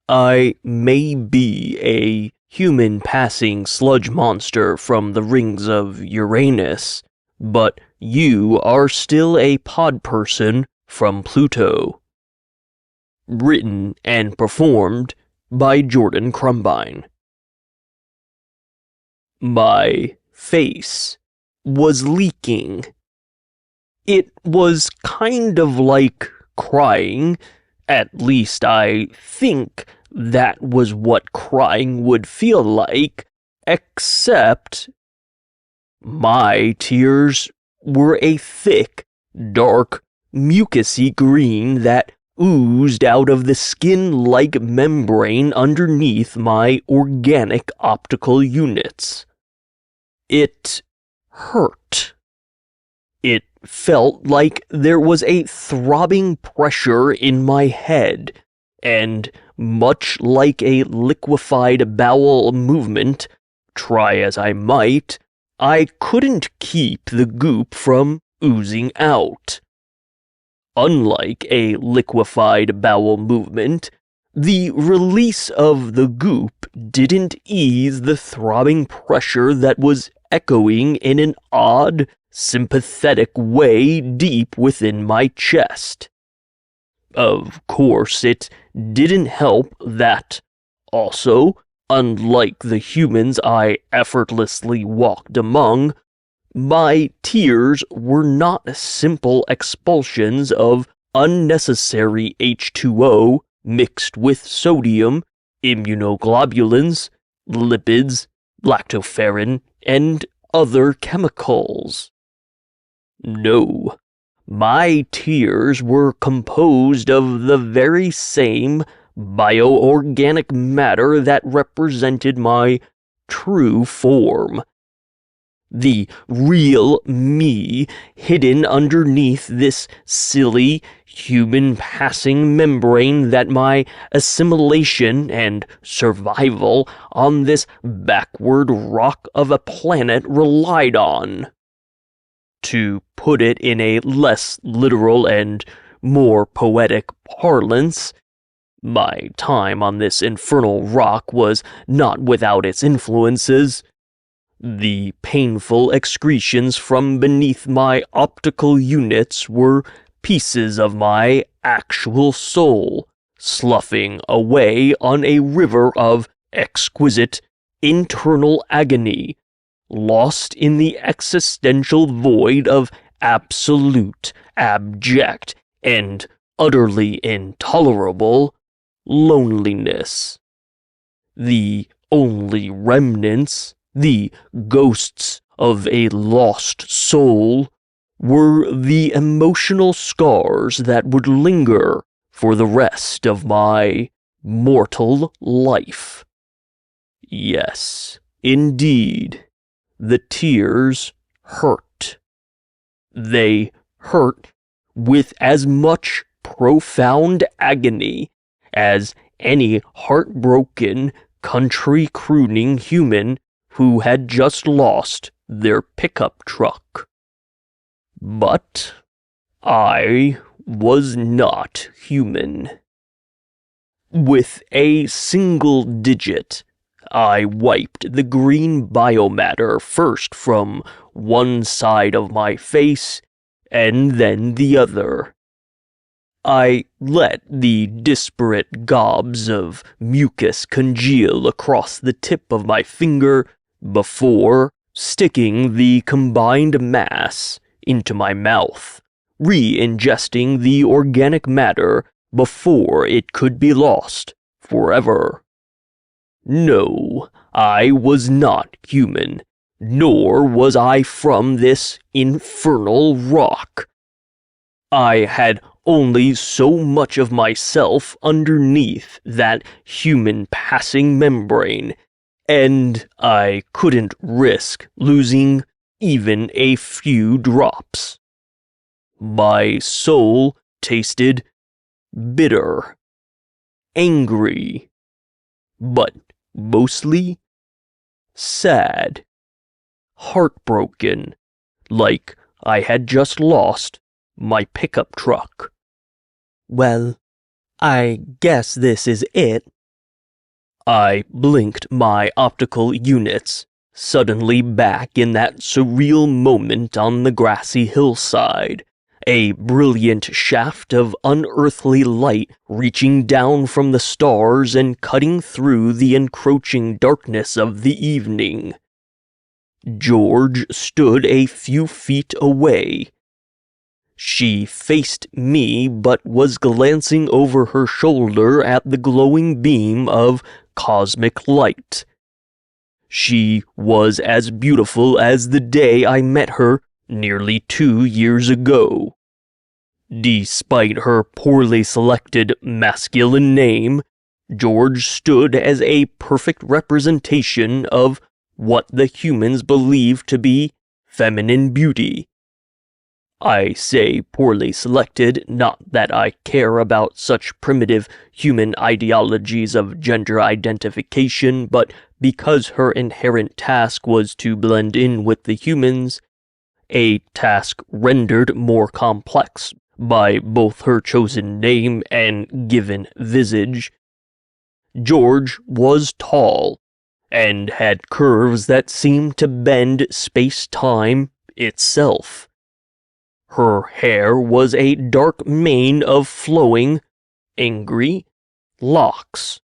I may be a human passing sludge monster from the rings of Uranus, but you are still a pod person from Pluto. Written and performed by Jordan Krumbine. My face was leaking. It was kind of like crying. At least I think that was what crying would feel like, except my tears were a thick, dark, mucousy green that oozed out of the skin-like membrane underneath my organic optical units. It hurt. It felt like there was a throbbing pressure in my head, and much like a liquefied bowel movement, try as I might, I couldn't keep the goop from oozing out. Unlike a liquefied bowel movement, the release of the goop didn't ease the throbbing pressure that was echoing in an odd, sympathetic way deep within my chest. Of course, it didn't help that, also, unlike the humans I effortlessly walked among, my tears were not simple expulsions of unnecessary H2O mixed with sodium, immunoglobulins, lipids, lactoferrin, and other chemicals. No, my tears were composed of the very same bioorganic matter that represented my true form. The real me hidden underneath this silly, human-passing membrane that my assimilation and survival on this backward rock of a planet relied on. To put it in a less literal and more poetic parlance, my time on this infernal rock was not without its influences. The painful excretions from beneath my optical units were pieces of my actual soul, sloughing away on a river of exquisite internal agony, lost in the existential void of absolute, abject, and utterly intolerable loneliness. The only remnants, the ghosts of a lost soul, were the emotional scars that would linger for the rest of my mortal life. Yes, indeed, the tears hurt. They hurt with as much profound agony as any heartbroken, country-crooning human who had just lost their pickup truck. But I was not human. With a single digit, I wiped the green biomatter first from one side of my face and then the other. I let the disparate gobs of mucus congeal across the tip of my finger before sticking the combined mass into my mouth, re-ingesting the organic matter before it could be lost forever. No, I was not human, nor was I from this infernal rock. I had only so much of myself underneath that human passing membrane, and I couldn't risk losing even a few drops. My soul tasted bitter, angry, but mostly sad, heartbroken, like I had just lost my pickup truck. Well, I guess this is it, I blinked my optical units, suddenly back in that surreal moment on the grassy hillside, a brilliant shaft of unearthly light reaching down from the stars and cutting through the encroaching darkness of the evening. George stood a few feet away. She faced me but was glancing over her shoulder at the glowing beam of cosmic light. She was as beautiful as the day I met her nearly 2 years ago. Despite her poorly selected masculine name, George stood as a perfect representation of what the humans believe to be feminine beauty. I say poorly selected, not that I care about such primitive human ideologies of gender identification, but because her inherent task was to blend in with the humans, a task rendered more complex by both her chosen name and given visage. George was tall, and had curves that seemed to bend space-time itself. Her hair was a dark mane of flowing, angry locks.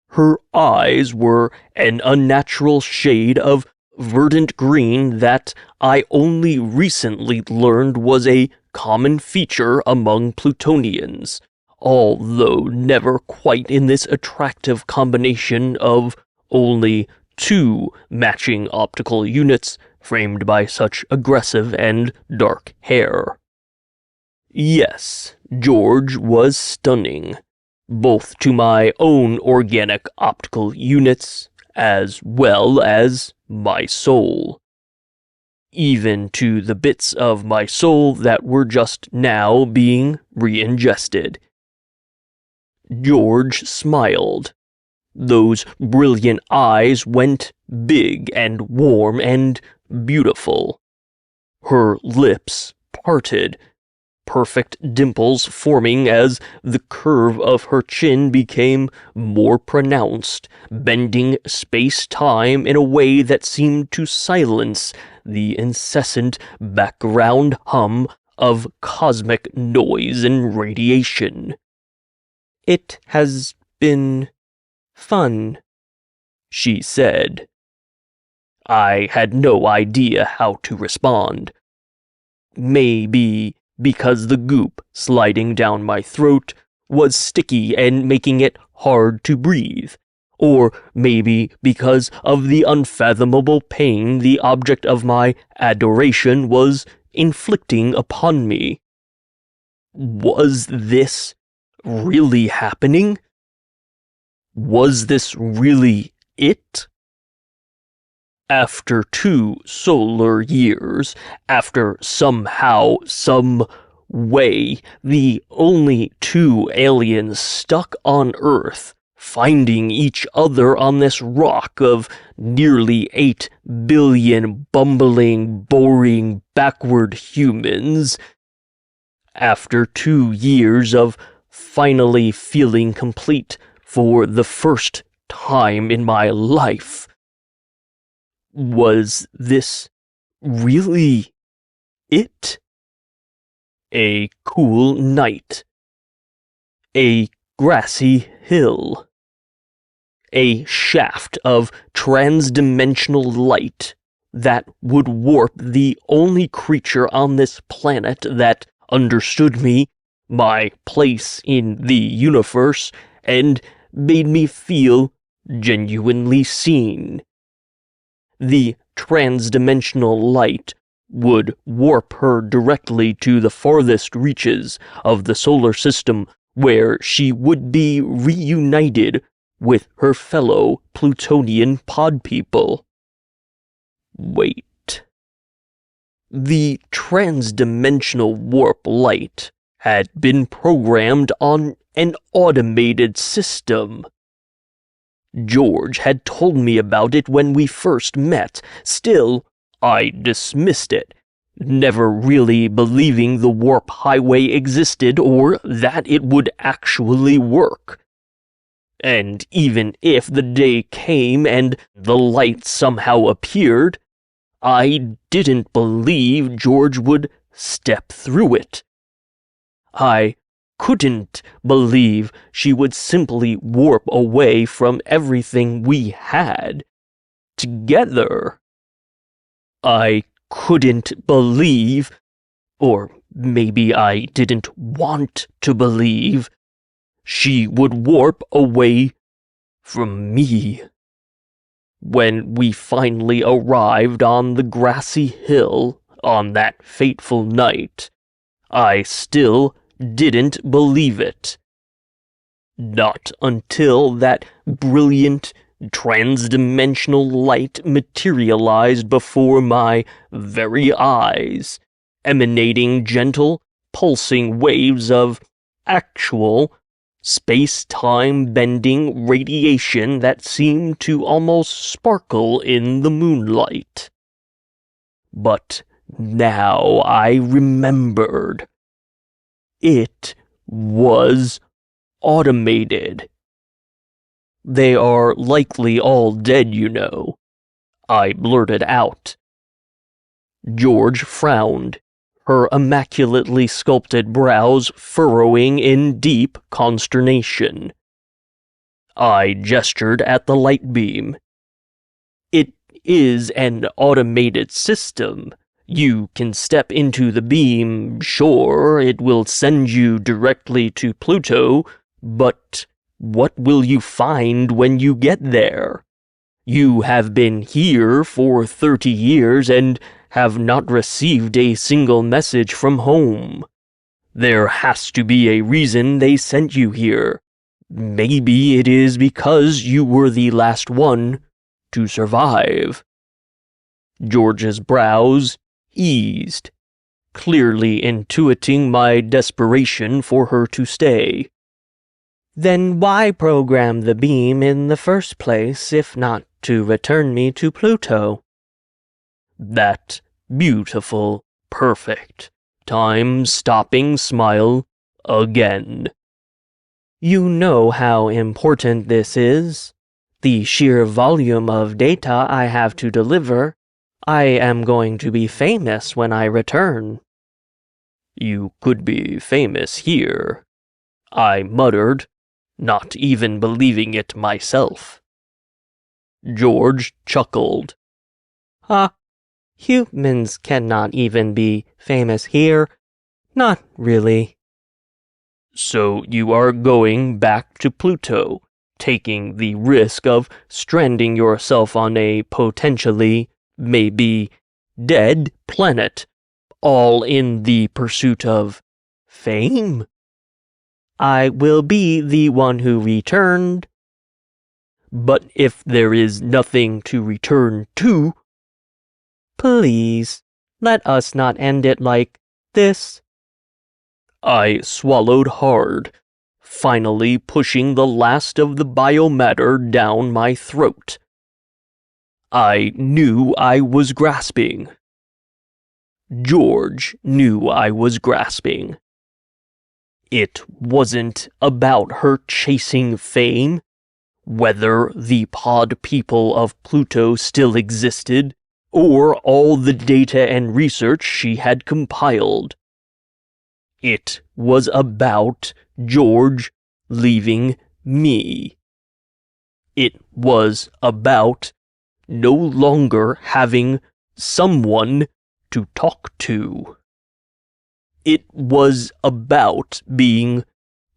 Her eyes were an unnatural shade of verdant green that I only recently learned was a common feature among Plutonians, although never quite in this attractive combination of only 2 matching optical units framed by such aggressive and dark hair. Yes, George was stunning, both to my own organic optical units as well as my soul. Even to the bits of my soul that were just now being re-ingested. George smiled. Those brilliant eyes went big and warm and beautiful. Her lips parted, perfect dimples forming as the curve of her chin became more pronounced, bending space-time in a way that seemed to silence the incessant background hum of cosmic noise and radiation. "It has been fun," she said. I had no idea how to respond. Maybe because the goop sliding down my throat was sticky and making it hard to breathe, or maybe because of the unfathomable pain the object of my adoration was inflicting upon me. Was this really happening? Was this really it? After 2 solar years, after somehow, some way, the only 2 aliens stuck on Earth, finding each other on this rock of nearly 8 billion bumbling, boring, backward humans, after 2 years of finally feeling complete for the first time in my life. Was this really it? A cool night. A grassy hill. A shaft of trans-dimensional light that would warp the only creature on this planet that understood me, my place in the universe, and made me feel genuinely seen. The trans-dimensional light would warp her directly to the farthest reaches of the solar system, where she would be reunited with her fellow Plutonian pod people. Wait. The trans-dimensional warp light had been programmed on an automated system. George had told me about it when we first met. Still, I dismissed it, never really believing the warp highway existed or that it would actually work. And even if the day came and the light somehow appeared, I didn't believe George would step through it. I couldn't believe she would simply warp away from everything we had together. I couldn't believe, or maybe I didn't want to believe, she would warp away from me. When we finally arrived on the grassy hill on that fateful night, I still didn't believe it. Not until that brilliant, transdimensional light materialized before my very eyes, emanating gentle, pulsing waves of actual, space-time bending radiation that seemed to almost sparkle in the moonlight. But now I remembered. It was automated. They are likely all dead, you know, I blurted out. George frowned, her immaculately sculpted brows furrowing in deep consternation. I gestured at the light beam. It is an automated system. You can step into the beam, sure, it will send you directly to Pluto, but what will you find when you get there? You have been here for 30 years and have not received a single message from home. There has to be a reason they sent you here. Maybe it is because you were the last one to survive. George's brows eased, clearly intuiting my desperation for her to stay. Then why program the beam in the first place, if not to return me to Pluto? That beautiful, perfect, time-stopping smile again. You know how important this is. The sheer volume of data I have to deliver. I am going to be famous when I return. You could be famous here, I muttered, not even believing it myself. George chuckled. Humans cannot even be famous here. Not really. So you are going back to Pluto, taking the risk of stranding yourself on a potentially, maybe, dead planet, all in the pursuit of fame? I will be the one who returned. But if there is nothing to return to, please, let us not end it like this. I swallowed hard, finally pushing the last of the biomatter down my throat. I knew I was grasping. George knew I was grasping. It wasn't about her chasing fame, whether the pod people of Pluto still existed, or all the data and research she had compiled. It was about George leaving me. It was about no longer having someone to talk to. It was about being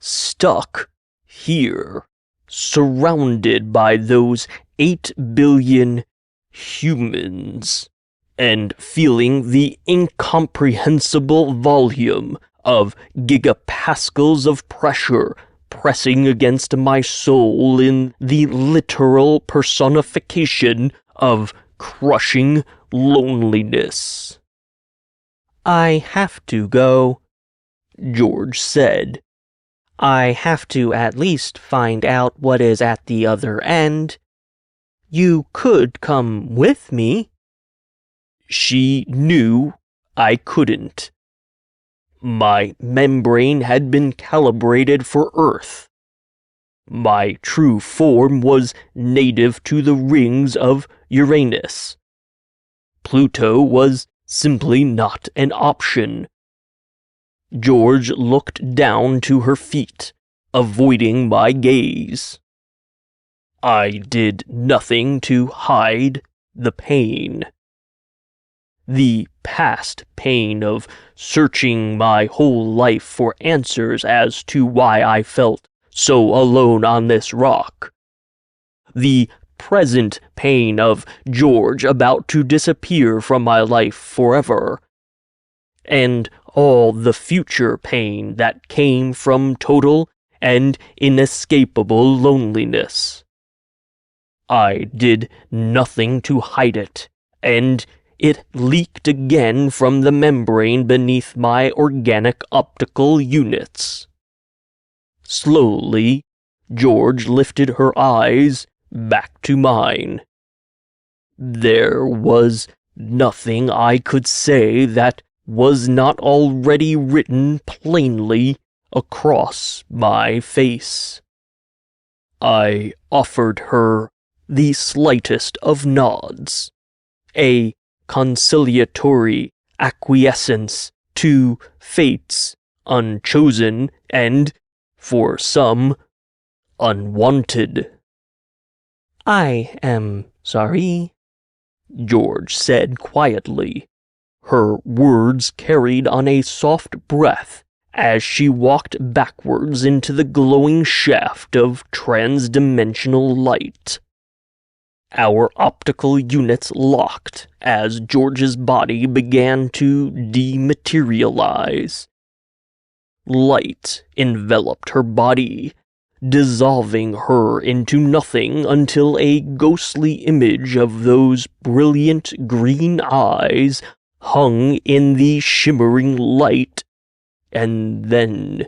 stuck here, surrounded by those 8 billion humans, and feeling the incomprehensible volume of gigapascals of pressure pressing against my soul in the literal personification of crushing loneliness. I have to go, George said. I have to at least find out what is at the other end. You could come with me. She knew I couldn't. My membrane had been calibrated for Earth. My true form was native to the rings of Uranus. Pluto was simply not an option. George looked down to her feet, avoiding my gaze. I did nothing to hide the pain. The past pain of searching my whole life for answers as to why I felt so alone on this rock. The present pain of George about to disappear from my life forever. And all the future pain that came from total and inescapable loneliness. I did nothing to hide it, and it leaked again from the membrane beneath my organic optical units. Slowly, George lifted her eyes back to mine. There was nothing I could say that was not already written plainly across my face. I offered her the slightest of nods, a conciliatory acquiescence to fates unchosen and, for some, unwanted. "I am sorry," George said quietly, her words carried on a soft breath as she walked backwards into the glowing shaft of trans-dimensional light. Our optical units locked as George's body began to dematerialize. Light enveloped her body, dissolving her into nothing until a ghostly image of those brilliant green eyes hung in the shimmering light, and then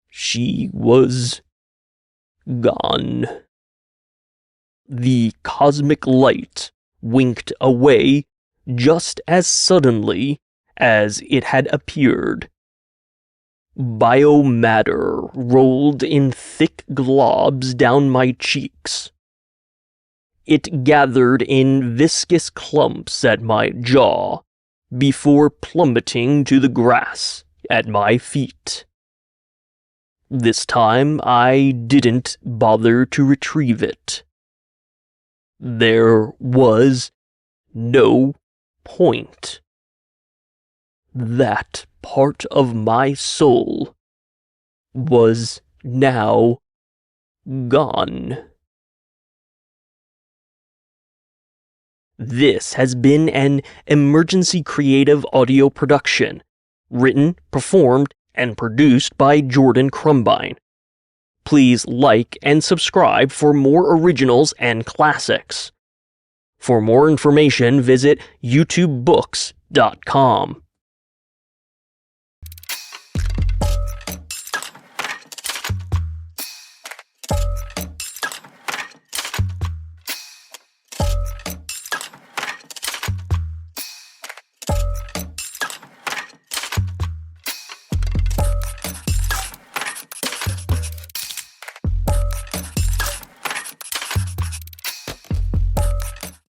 she was gone. The cosmic light winked away just as suddenly as it had appeared. Biomatter rolled in thick globs down my cheeks. It gathered in viscous clumps at my jaw, before plummeting to the grass at my feet. This time I didn't bother to retrieve it. There was no point. That part of my soul was now gone. This has been an Emergency Creative audio production, written, performed, and produced by Jordan Krumbine. Please like and subscribe for more originals and classics. For more information, visit youtubebooks.com.